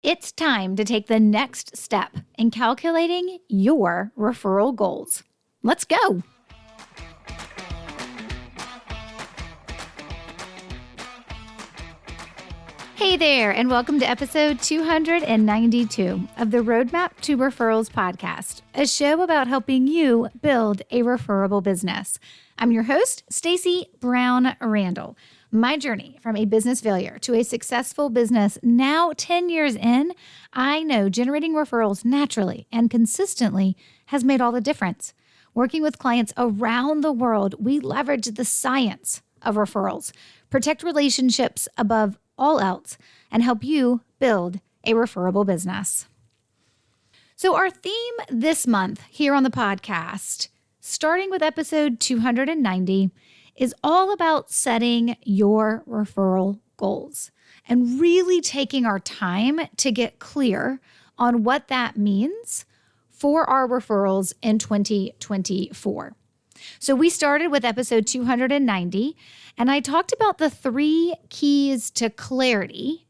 It's time to take the next step in calculating your referral goals. Let's go. Hey there, and welcome to episode 292 of the Roadmap to Referrals podcast, a show about helping you build a referable business. I'm your host, Stacey Brown Randall. My journey from a business failure to a successful business now 10 years in, I know generating referrals naturally and consistently has made all the difference. Working with clients around the world, we leverage the science of referrals, protect relationships above all else, and help you build a referable business. So our theme this month here on the podcast, starting with episode 290, is all about setting your referral goals and really taking our time to get clear on what that means for our referrals in 2024. So we started with episode 290, and I talked about the 3 keys to clarity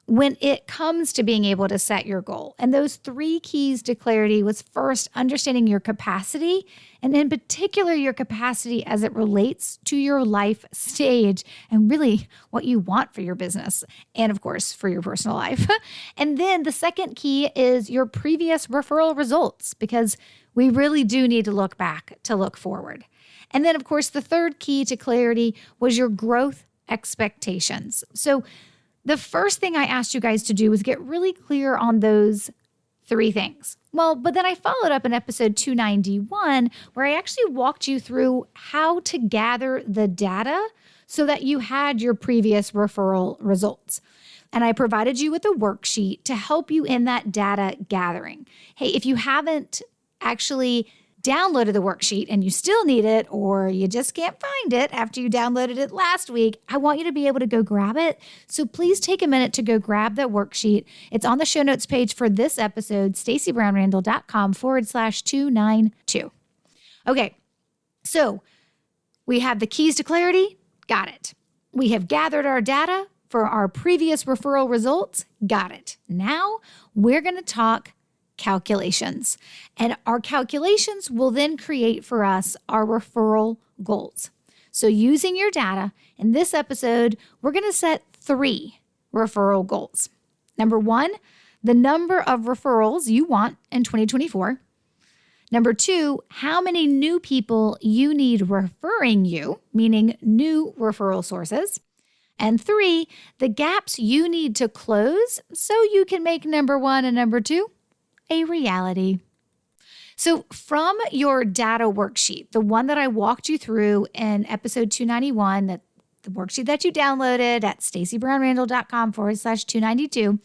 when it comes to being able to set your goal. And those 3 keys to clarity was first, understanding your capacity, and in particular, your capacity as it relates to your life stage and really what you want for your business and, of course, for your personal life. And then the second key is your previous referral results, because we really do need to look back to look forward. And then, of course, the third key to clarity was your growth expectations. So the first thing I asked you guys to do was get really clear on those 3 things. Well, but then I followed up in episode 291, where I actually walked you through how to gather the data so that you had your previous referral results. And I provided you with a worksheet to help you in that data gathering. Hey, if you haven't actually downloaded the worksheet and you still need it, or you just can't find it after you downloaded it last week, I want you to be able to go grab it. So please take a minute to go grab that worksheet. It's on the show notes page for this episode, staceybrownrandall.com/292. Okay, so we have the keys to clarity. Got it. We have gathered our data for our previous referral results. Got it. Now we're going to talk calculations. And our calculations will then create for us our referral goals. So using your data, in this episode, we're going to set 3 referral goals. Number 1, the number of referrals you want in 2024. Number 2, how many new people you need referring you, meaning new referral sources. And 3, the gaps you need to close so you can make number 1 and number 2 a reality. So from your data worksheet, the one that I walked you through in episode 291, that the worksheet that you downloaded at staceybrownrandall.com/292,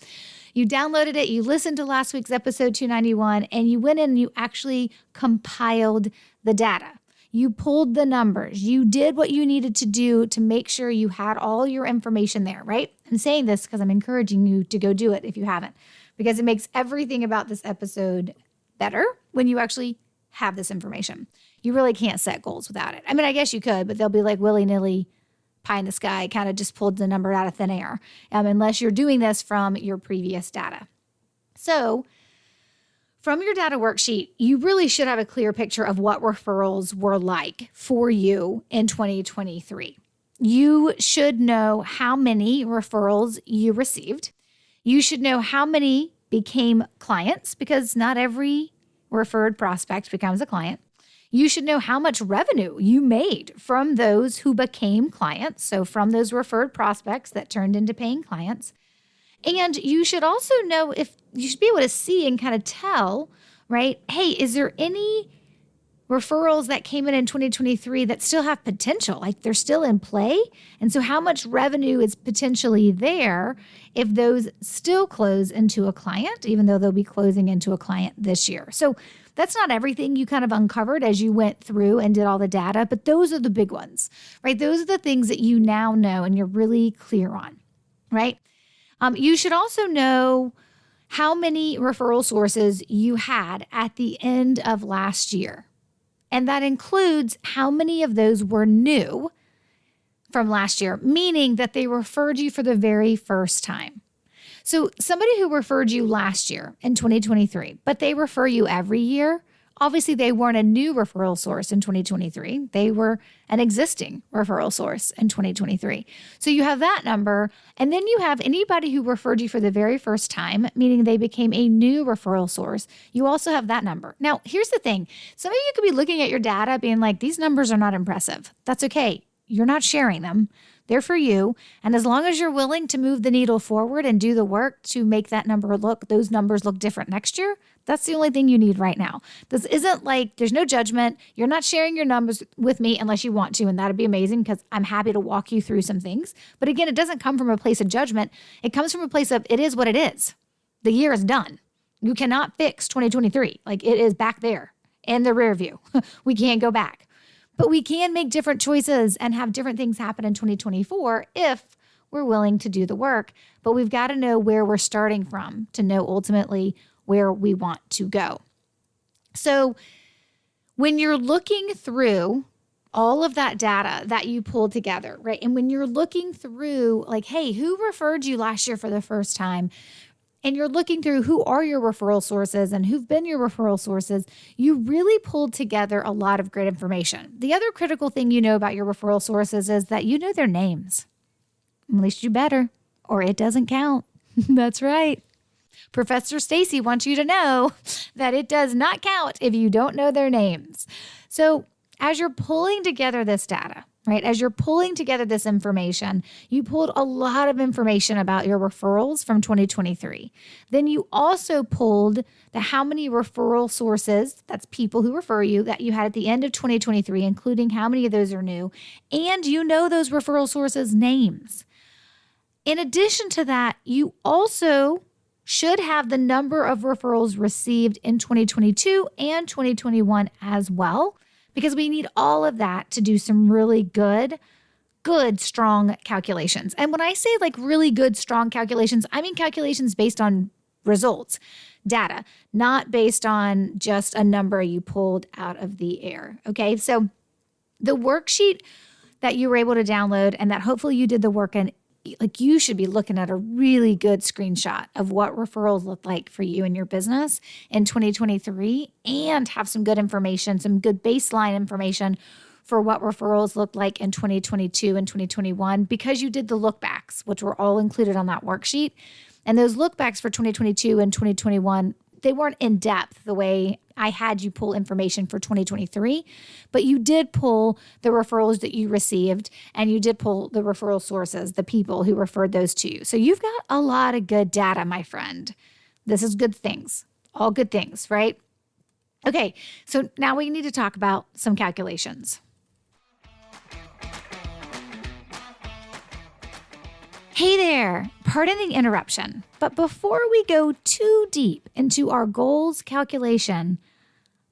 you downloaded it, you listened to last week's episode 291, and you went in and you actually compiled the data. You pulled the numbers. You did what you needed to do to make sure you had all your information there, right? I'm saying this because I'm encouraging you to go do it if you haven't, because it makes everything about this episode better when you actually have this information. You really can't set goals without it. I mean, I guess you could, but they'll be like willy-nilly, pie in the sky, kind of just pulled the number out of thin air, unless you're doing this from your previous data. So from your data worksheet, you really should have a clear picture of what referrals were like for you in 2023. You should know how many referrals you received. You should know how many became clients, because not every referred prospect becomes a client. You should know how much revenue you made from those who became clients, so from those referred prospects that turned into paying clients. And you should also know, if you should be able to see and kind of tell, right? Hey, is there any referrals that came in 2023 that still have potential, like they're still in play? And so how much revenue is potentially there if those still close into a client, even though they'll be closing into a client this year? So that's not everything you kind of uncovered as you went through and did all the data, but those are the big ones, right? Those are the things that you now know and you're really clear on, right? You should also know how many referral sources you had at the end of last year. And that includes how many of those were new from last year, meaning that they referred you for the very first time. So somebody who referred you last year in 2023, but they refer you every year, obviously they weren't a new referral source in 2023. They were an existing referral source in 2023. So you have that number. And then you have anybody who referred you for the very first time, meaning they became a new referral source. You also have that number. Now, here's the thing. Some of you could be looking at your data being like, these numbers are not impressive. That's okay. You're not sharing them. They're for you. And as long as you're willing to move the needle forward and do the work to make those numbers look different next year, that's the only thing you need right now. This isn't like there's no judgment. You're not sharing your numbers with me unless you want to. And that'd be amazing because I'm happy to walk you through some things. But again, it doesn't come from a place of judgment. It comes from a place of it is what it is. The year is done. You cannot fix 2023. Like it is back there in the rear view. We can't go back. But we can make different choices and have different things happen in 2024 if we're willing to do the work. But we've got to know where we're starting from to know ultimately where we want to go. So when you're looking through all of that data that you pulled together, right? And when you're looking through like, hey, who referred you last year for the first time? And you're looking through who are your referral sources and who've been your referral sources, you really pulled together a lot of great information. The other critical thing you know about your referral sources is that you know their names. At least you better, or it doesn't count. That's right. Professor Stacy wants you to know that it does not count if you don't know their names. So as you're pulling together this data, right? As you're pulling together this information, you pulled a lot of information about your referrals from 2023. Then you also pulled how many referral sources, that's people who refer you, that you had at the end of 2023, including how many of those are new, and you know those referral sources' names. In addition to that, you also should have the number of referrals received in 2022 and 2021 as well, because we need all of that to do some really good, strong calculations. And when I say like really good, strong calculations, I mean calculations based on results, data, not based on just a number you pulled out of the air. Okay, so the worksheet that you were able to download and that hopefully you did the work in, like you should be looking at a really good screenshot of what referrals look like for you and your business in 2023 and have some good information, some good baseline information for what referrals look like in 2022 and 2021 because you did the look backs, which were all included on that worksheet. And those look backs for 2022 and 2021, they weren't in depth the way I had you pull information for 2023, but you did pull the referrals that you received and you did pull the referral sources, the people who referred those to you. So you've got a lot of good data, my friend. This is good things, all good things, right? Okay, so now we need to talk about some calculations. Hey there, pardon the interruption, but before we go too deep into our goals calculation,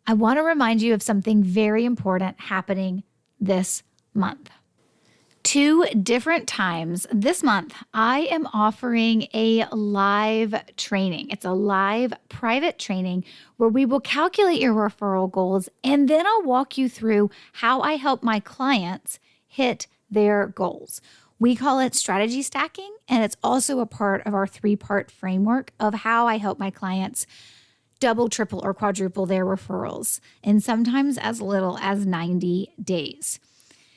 I want to remind you of something very important happening this month. 2 different times this month, I am offering a live training. It's a live private training where we will calculate your referral goals, and then I'll walk you through how I help my clients hit their goals. We call it strategy stacking, and it's also a part of our 3-part framework of how I help my clients double, triple, or quadruple their referrals, and sometimes as little as 90 days.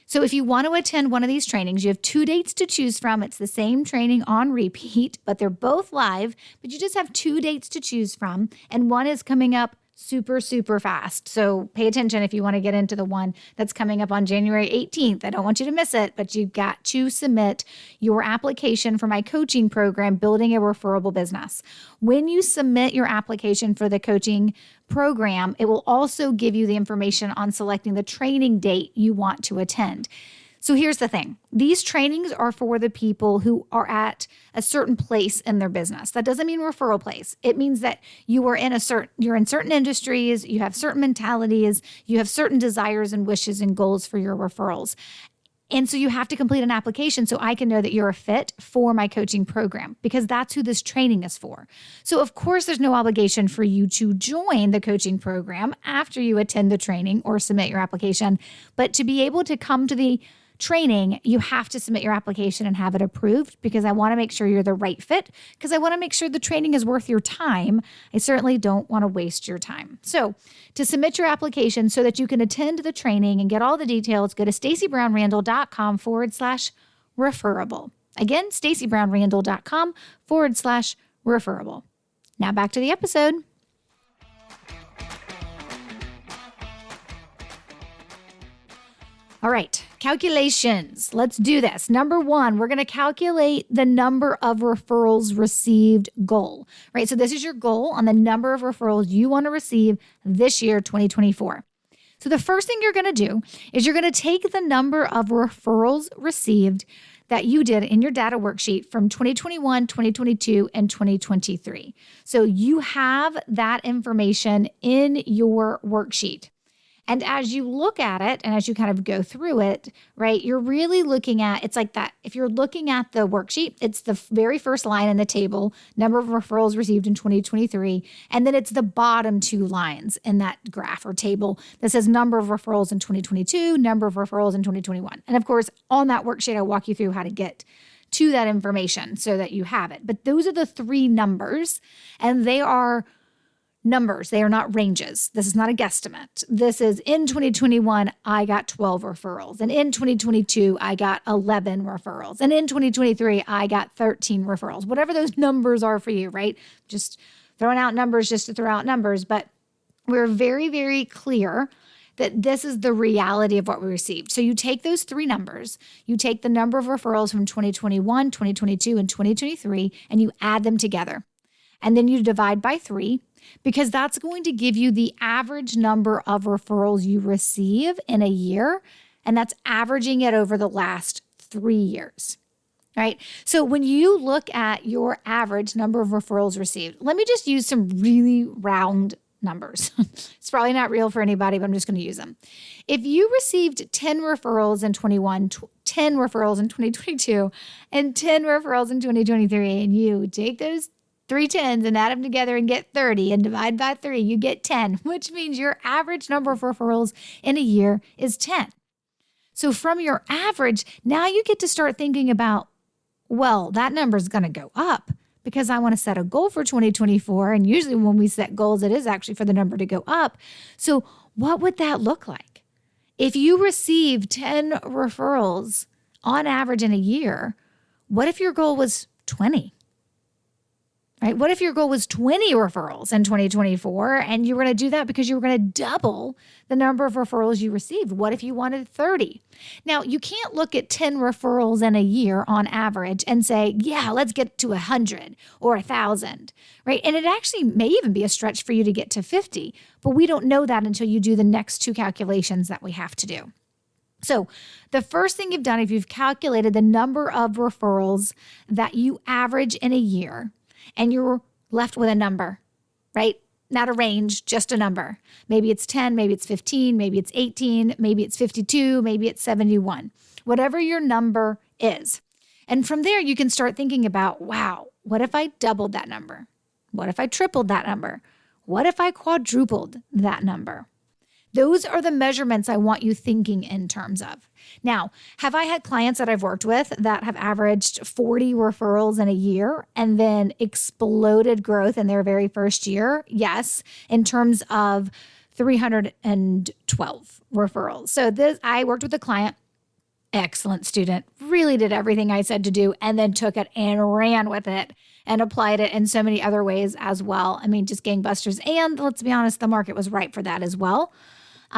So if you want to attend one of these trainings, you have 2 dates to choose from. It's the same training on repeat, but they're both live, but you just have 2 dates to choose from, and one is coming up super, super fast. So pay attention if you want to get into the one that's coming up on January 18th. I don't want you to miss it, but you've got to submit your application for my coaching program, Building a Referable Business. When you submit your application for the coaching program, it will also give you the information on selecting the training date you want to attend. So here's the thing. These trainings are for the people who are at a certain place in their business. That doesn't mean referral place. It means that you're in certain industries, you have certain mentalities, you have certain desires and wishes and goals for your referrals. And so you have to complete an application so I can know that you're a fit for my coaching program because that's who this training is for. So of course, there's no obligation for you to join the coaching program after you attend the training or submit your application, but to be able to come to the training, you have to submit your application and have it approved because I want to make sure you're the right fit, because I want to make sure the training is worth your time. I certainly don't want to waste your time. So to submit your application so that you can attend the training and get all the details, go to stacybrownrandall.com/referable. Again, stacybrownrandall.com/referable. Now back to the episode. All right, calculations. Let's do this. Number one, we're going to calculate the number of referrals received goal, right? So this is your goal on the number of referrals you want to receive this year, 2024. So the first thing you're going to do is you're going to take the number of referrals received that you did in your data worksheet from 2021, 2022, and 2023. So you have that information in your worksheet. And as you look at it and as you kind of go through it, right, you're really looking at, it's like that. If you're looking at the worksheet, it's the very first line in the table, number of referrals received in 2023. And then it's the bottom two lines in that graph or table that says number of referrals in 2022, number of referrals in 2021. And of course, on that worksheet, I'll walk you through how to get to that information so that you have it. But those are the three numbers, and they are numbers. They are not ranges. This is not a guesstimate. This is in 2021, I got 12 referrals. And in 2022, I got 11 referrals. And in 2023, I got 13 referrals. Whatever those numbers are for you, right? Just throwing out numbers just to throw out numbers. But we're very, very clear that this is the reality of what we received. So you take those three numbers, you take the number of referrals from 2021, 2022, and 2023, and you add them together. And then you divide by 3, because that's going to give you the average number of referrals you receive in a year, and that's averaging it over the last 3 years, right? So when you look at your average number of referrals received, let me just use some really round numbers. It's probably not real for anybody, but I'm just going to use them. If you received 10 referrals in 21, 10 referrals in 2022, and 10 referrals in 2023, and you take those 3 10s and add them together and get 30 and divide by 3, you get 10, which means your average number of referrals in a year is 10. So from your average, now you get to start thinking about, well, that number is going to go up because I want to set a goal for 2024. And usually when we set goals, it is actually for the number to go up. So what would that look like? If you receive 10 referrals on average in a year, what if your goal was 20? Right? What if your goal was 20 referrals in 2024 and you were going to do that because you were going to double the number of referrals you received? What if you wanted 30? Now, you can't look at 10 referrals in a year on average and say, yeah, let's get to 100 or 1,000, right? And it actually may even be a stretch for you to get to 50, but we don't know that until you do the next 2 calculations that we have to do. So the first thing you've done, if you've calculated the number of referrals that you average in a year, and you're left with a number, right? Not a range, just a number. Maybe it's 10, maybe it's 15, maybe it's 18, maybe it's 52, maybe it's 71, whatever your number is. And from there, you can start thinking about, wow, what if I doubled that number? What if I tripled that number? What if I quadrupled that number? Those are the measurements I want you thinking in terms of. Now, have I had clients that I've worked with that have averaged 40 referrals in a year and then exploded growth in their very first year? Yes, in terms of 312 referrals. So I worked with a client, excellent student, really did everything I said to do, and then took it and ran with it and applied it in so many other ways as well. I mean, just gangbusters. And let's be honest, the market was ripe for that as well.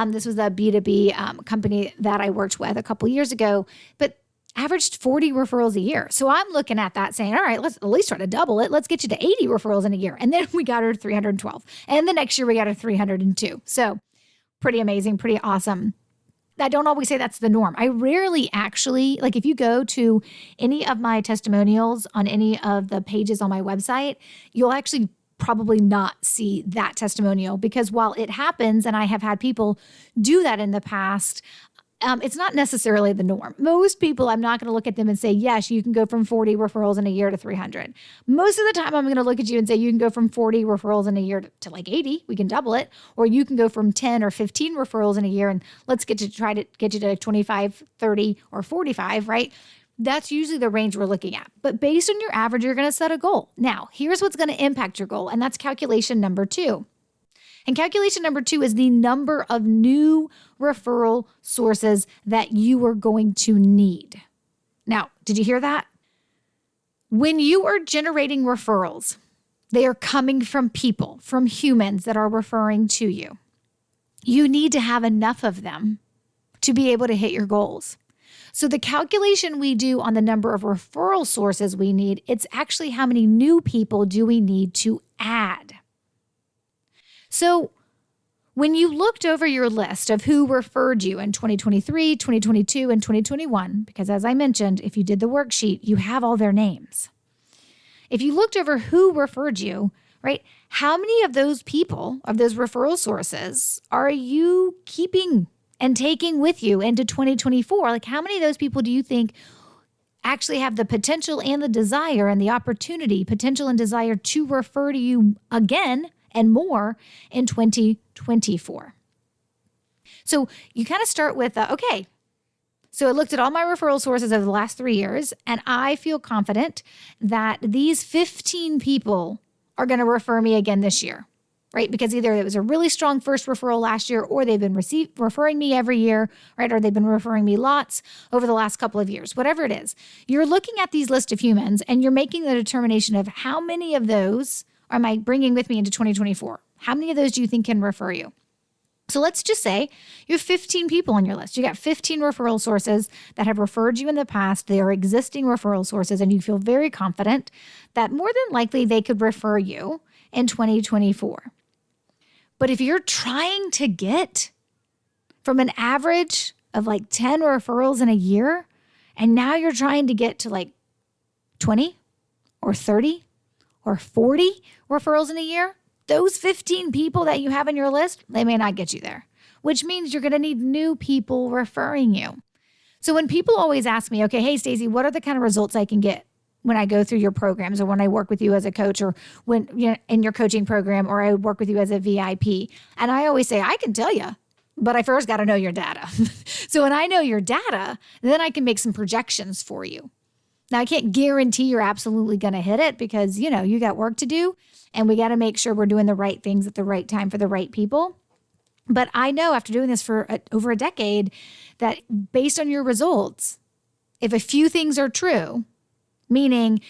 This was a B2B company that I worked with a couple years ago, but averaged 40 referrals a year. So I'm looking at that saying, all right, let's at least try to double it. Let's get you to 80 referrals in a year. And then we got her to 312. And the next year we got her 302. So pretty amazing, pretty awesome. I don't always say that's the norm. I rarely actually, like if you go to any of my testimonials on any of the pages on my website, you'll actually probably not see that testimonial, because while it happens, and I have had people do that in the past, It's not necessarily the norm. Most people, I'm not going to look at them and say, yes, you can go from 40 referrals in a year to 300. Most of the time, I'm going to look at you and say, you can go from 40 referrals in a year to like 80. We can double it. Or you can go from 10 or 15 referrals in a year and let's try to get you to 25, 30, or 45, right? That's usually the range we're looking at. But based on your average, you're going to set a goal. Now, here's what's going to impact your goal, and that's calculation number 2. And calculation number 2 is the number of new referral sources that you are going to need. Now, did you hear that? When you are generating referrals, they are coming from people, from humans that are referring to you. You need to have enough of them to be able to hit your goals. So the calculation we do on the number of referral sources we need, it's actually how many new people do we need to add. So when you looked over your list of who referred you in 2023, 2022, and 2021, because as I mentioned, if you did the worksheet, you have all their names. If you looked over who referred you, right, how many of those people, of those referral sources, are you keeping and taking with you into 2024? Like, how many of those people do you think actually have the potential and the desire and the opportunity, potential and desire to refer to you again and more in 2024? So you kind of start with, okay, so I looked at all my referral sources over the last 3 years, and I feel confident that these 15 people are going to refer me again this year, right? Because either it was a really strong first referral last year, or they've been referring me every year, right? Or they've been referring me lots over the last couple of years, whatever it is. You're looking at these list of humans, and you're making the determination of how many of those am I bringing with me into 2024? How many of those do you think can refer you? So let's just say you have 15 people on your list. You got 15 referral sources that have referred you in the past. They are existing referral sources, and you feel very confident that more than likely they could refer you in 2024. But if you're trying to get from an average of like 10 referrals in a year, and now you're trying to get to like 20 or 30 or 40 referrals in a year, those 15 people that you have on your list, they may not get you there, which means you're going to need new people referring you. So when people always ask me, okay, hey, Stacey, what are the kind of results I can get when I go through your programs, or when I work with you as a coach, or when in your coaching program, or I work with you as a VIP? And I always say, I can tell you, but I first got to know your data. So when I know your data, then I can make some projections for you. Now, I can't guarantee you're absolutely going to hit it, because, you got work to do, and we got to make sure we're doing the right things at the right time for the right people. But I know after doing this for over a decade that based on your results, if a few things are true, meaning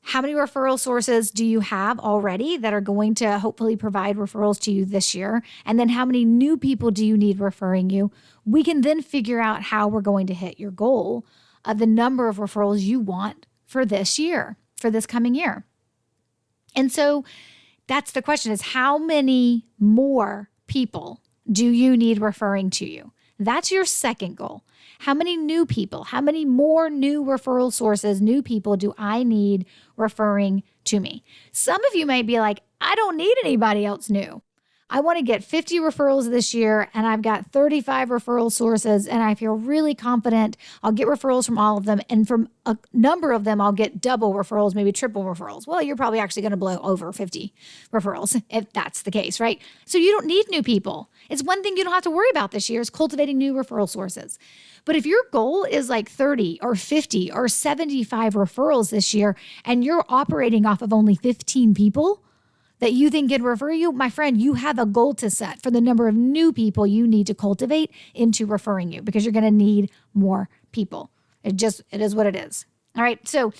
how many referral sources do you have already that are going to hopefully provide referrals to you this year, and then how many new people do you need referring you, we can then figure out how we're going to hit your goal of the number of referrals you want for this year, for this coming year. And so that's the question, is how many more people do you need referring to you? That's your second goal. How many new people, how many more new referral sources, new people do I need referring to me? Some of you might be like, I don't need anybody else new. I want to get 50 referrals this year, and I've got 35 referral sources, and I feel really confident I'll get referrals from all of them. And from a number of them, I'll get double referrals, maybe triple referrals. Well, you're probably actually going to blow over 50 referrals if that's the case, right? So you don't need new people. It's one thing you don't have to worry about this year is cultivating new referral sources. But if your goal is like 30 or 50 or 75 referrals this year, and you're operating off of only 15 people that you think can refer you, my friend, you have a goal to set for the number of new people you need to cultivate into referring you, because you're going to need more people. It is what it is. All right. So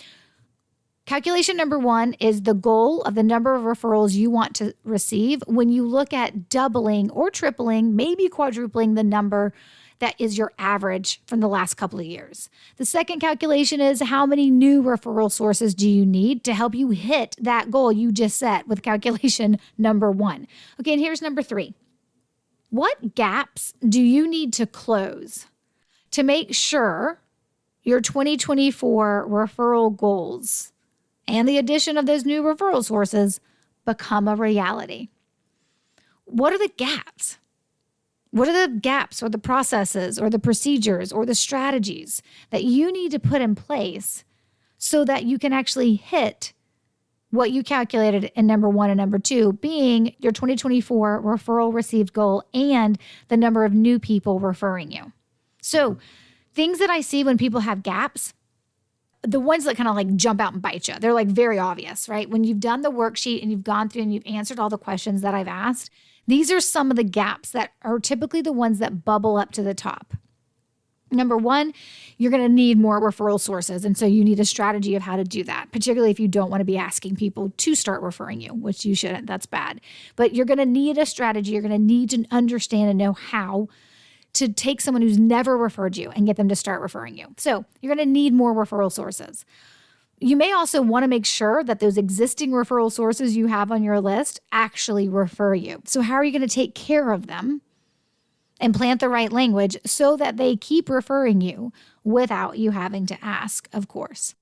calculation number 1 is the goal of the number of referrals you want to receive when you look at doubling or tripling, maybe quadrupling the number that is your average from the last couple of years. The second calculation is how many new referral sources do you need to help you hit that goal you just set with calculation number 1. Okay, and here's number 3. What gaps do you need to close to make sure your 2024 referral goals and the addition of those new referral sources become a reality? What are the gaps? What are the gaps or the processes or the procedures or the strategies that you need to put in place so that you can actually hit what you calculated in number 1 and number 2, being your 2024 referral received goal and the number of new people referring you? So things that I see when people have gaps, the ones that kind of like jump out and bite you, they're like very obvious, right? When you've done the worksheet and you've gone through and you've answered all the questions that I've asked, these are some of the gaps that are typically the ones that bubble up to the top. Number 1, you're going to need more referral sources. And so you need a strategy of how to do that, particularly if you don't want to be asking people to start referring you, which you shouldn't. That's bad. But you're going to need a strategy. You're going to need to understand and know how to take someone who's never referred you and get them to start referring you. So you're going to need more referral sources. You may also want to make sure that those existing referral sources you have on your list actually refer you. So how are you going to take care of them and plant the right language so that they keep referring you without you having to ask, of course?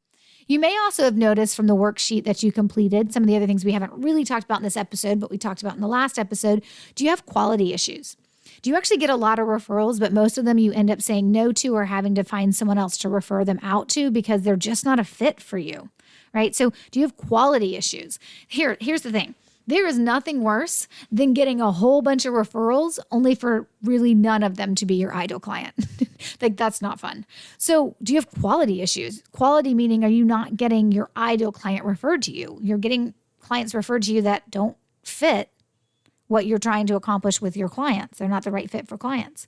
You may also have noticed from the worksheet that you completed, some of the other things we haven't really talked about in this episode, but we talked about in the last episode. Do you have quality issues? Do you actually get a lot of referrals, but most of them you end up saying no to or having to find someone else to refer them out to because they're just not a fit for you, right? So do you have quality issues? Here's the thing. There is nothing worse than getting a whole bunch of referrals only for really none of them to be your ideal client. Like, that's not fun. So do you have quality issues? Quality meaning, are you not getting your ideal client referred to you? You're getting clients referred to you that don't fit what you're trying to accomplish with your clients. They're not the right fit for clients.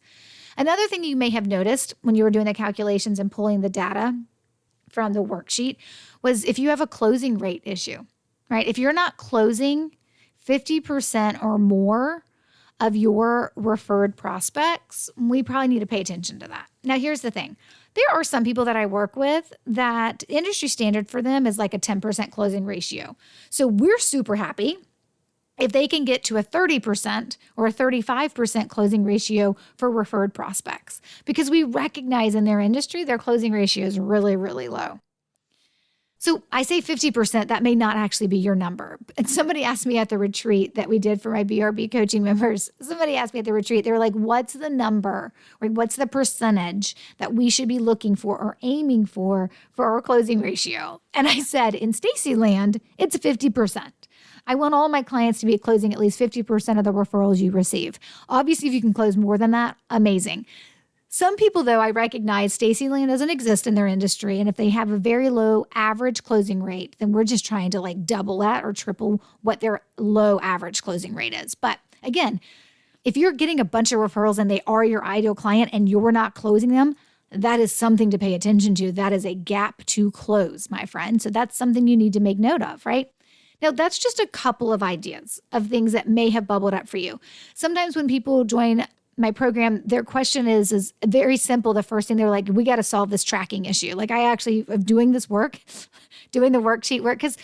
Another thing you may have noticed when you were doing the calculations and pulling the data from the worksheet was if you have a closing rate issue, right? If you're not closing 50% or more of your referred prospects, we probably need to pay attention to that. Now, here's the thing. There are some people that I work with that industry standard for them is like a 10% closing ratio. So we're super happy if they can get to a 30% or a 35% closing ratio for referred prospects, because we recognize in their industry, their closing ratio is really, really low. So I say 50%, that may not actually be your number. And somebody asked me at the retreat that we did for my BRB coaching members, somebody asked me at the retreat, they were like, what's the number, or what's the percentage that we should be looking for or aiming for our closing ratio? And I said, in Stacy land, it's 50%. I want all my clients to be closing at least 50% of the referrals you receive. Obviously, if you can close more than that, amazing. Some people, though, I recognize Stacy land doesn't exist in their industry. And if they have a very low average closing rate, then we're just trying to like double that or triple what their low average closing rate is. But again, if you're getting a bunch of referrals and they are your ideal client and you're not closing them, that is something to pay attention to. That is a gap to close, my friend. So that's something you need to make note of, right? Now, that's just a couple of ideas of things that may have bubbled up for you. Sometimes when people join my program, their question is very simple. The first thing they're like, we got to solve this tracking issue. Like, I actually am doing this work, doing the worksheet work, because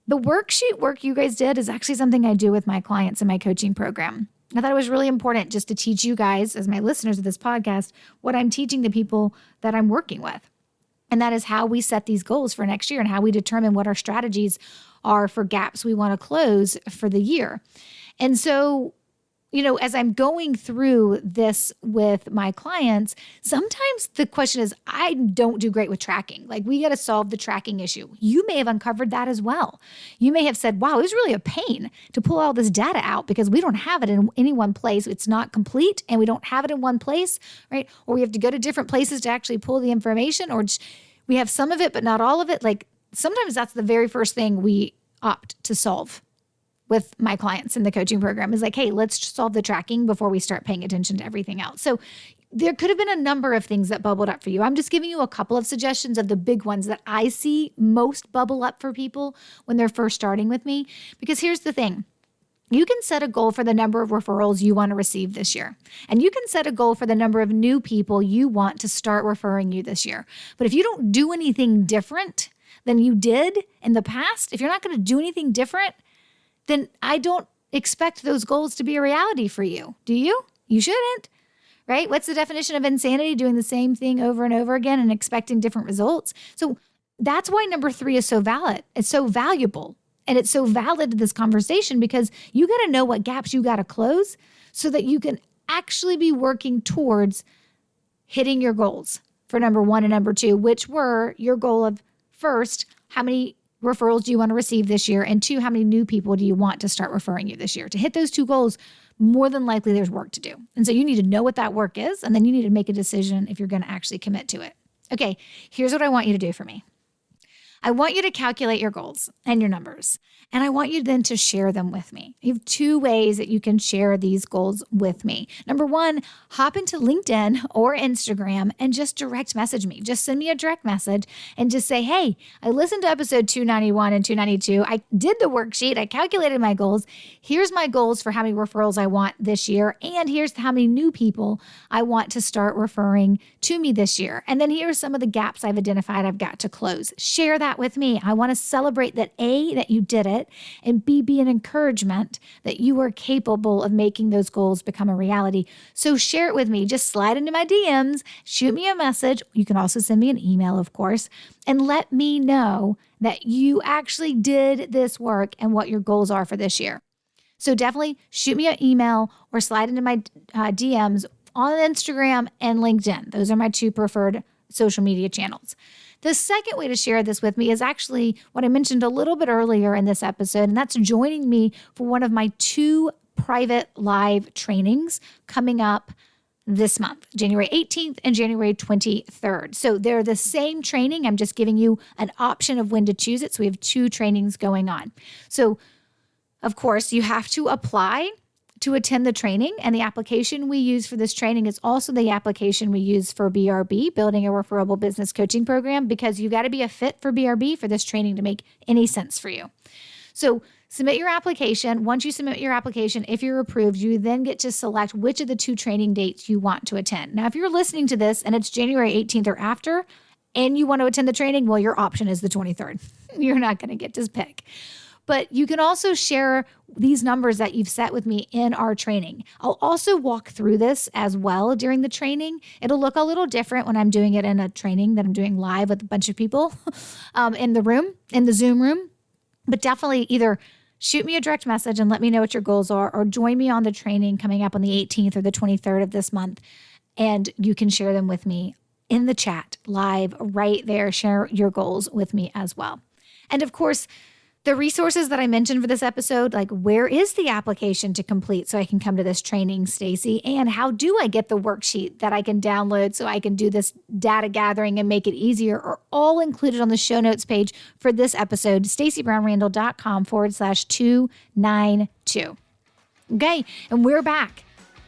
the worksheet work you guys did is actually something I do with my clients in my coaching program. I thought it was really important just to teach you guys, as my listeners of this podcast, what I'm teaching the people that I'm working with. And that is how we set these goals for next year and how we determine what our strategies are for gaps we want to close for the year. And so, you know, as I'm going through this with my clients, sometimes the question is, I don't do great with tracking. Like, we got to solve the tracking issue. You may have uncovered that as well. You may have said, wow, it was really a pain to pull all this data out because we don't have it in any one place. It's not complete and we don't have it in one place, right? Or we have to go to different places to actually pull the information, or just, we have some of it, but not all of it. Like, sometimes that's the very first thing we opt to solve with my clients in the coaching program is like, hey, let's solve the tracking before we start paying attention to everything else. So there could have been a number of things that bubbled up for you. I'm just giving you a couple of suggestions of the big ones that I see most bubble up for people when they're first starting with me. Because here's the thing. You can set a goal for the number of referrals you want to receive this year. And you can set a goal for the number of new people you want to start referring you this year. But if you don't do anything different than you did in the past, if you're not going to do anything different, then I don't expect those goals to be a reality for you. Do you? You shouldn't, right? What's the definition of insanity? Doing the same thing over and over again and expecting different results. So that's why number 3 is so valid. It's so valuable. And it's so valid to this conversation because you got to know what gaps you got to close so that you can actually be working towards hitting your goals for number 1 and number 2, which were your goal of first, how many referrals do you want to receive this year? And 2, how many new people do you want to start referring you this year? To hit those 2 goals, more than likely there's work to do. And so you need to know what that work is, and then you need to make a decision if you're going to actually commit to it. Okay, here's what I want you to do for me. I want you to calculate your goals and your numbers, and I want you then to share them with me. You have 2 ways that you can share these goals with me. Number 1, hop into LinkedIn or Instagram and just direct message me. Just send me a direct message and just say, hey, I listened to episode 291 and 292. I did the worksheet. I calculated my goals. Here's my goals for how many referrals I want this year, and here's how many new people I want to start referring to me this year. And then here's some of the gaps I've identified I've got to close. Share that with me. I want to celebrate that A, that you did it, and B, be an encouragement that you are capable of making those goals become a reality. So share it with me. Just slide into my DMs, shoot me a message. You can also send me an email, of course, and let me know that you actually did this work and what your goals are for this year. So definitely shoot me an email or slide into my DMs on Instagram and LinkedIn. Those are my 2 preferred social media channels. The second way to share this with me is actually what I mentioned a little bit earlier in this episode, and that's joining me for one of my 2 private live trainings coming up this month, January 18th and January 23rd. So they're the same training. I'm just giving you an option of when to choose it. So we have 2 trainings going on. So, of course, you have to apply to attend the training, and the application we use for this training is also the application we use for BRB, Building a Referable Business Coaching Program, because you got to be a fit for BRB for this training to make any sense for you. So submit your application. Once you submit your application, if you're approved, you then get to select which of the 2 training dates you want to attend. Now, if you're listening to this and it's January 18th or after, and you want to attend the training, well, your option is the 23rd. You're not going to get to pick. But you can also share these numbers that you've set with me in our training. I'll also walk through this as well during the training. It'll look a little different when I'm doing it in a training that I'm doing live with a bunch of people in the Zoom room. But definitely either shoot me a direct message and let me know what your goals are, or join me on the training coming up on the 18th or the 23rd of this month, and you can share them with me in the chat live right there. Share your goals with me as well. And of course, the resources that I mentioned for this episode, like where is the application to complete so I can come to this training, Stacy? And how do I get the worksheet that I can download so I can do this data gathering and make it easier, are all included on the show notes page for this episode, stacybrownrandall.com/292. Okay, and we're back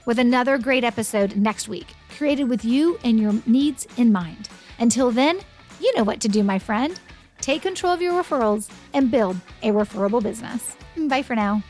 with another great episode next week, created with you and your needs in mind. Until then, you know what to do, my friend. Take control of your referrals and build a referable business. Bye for now.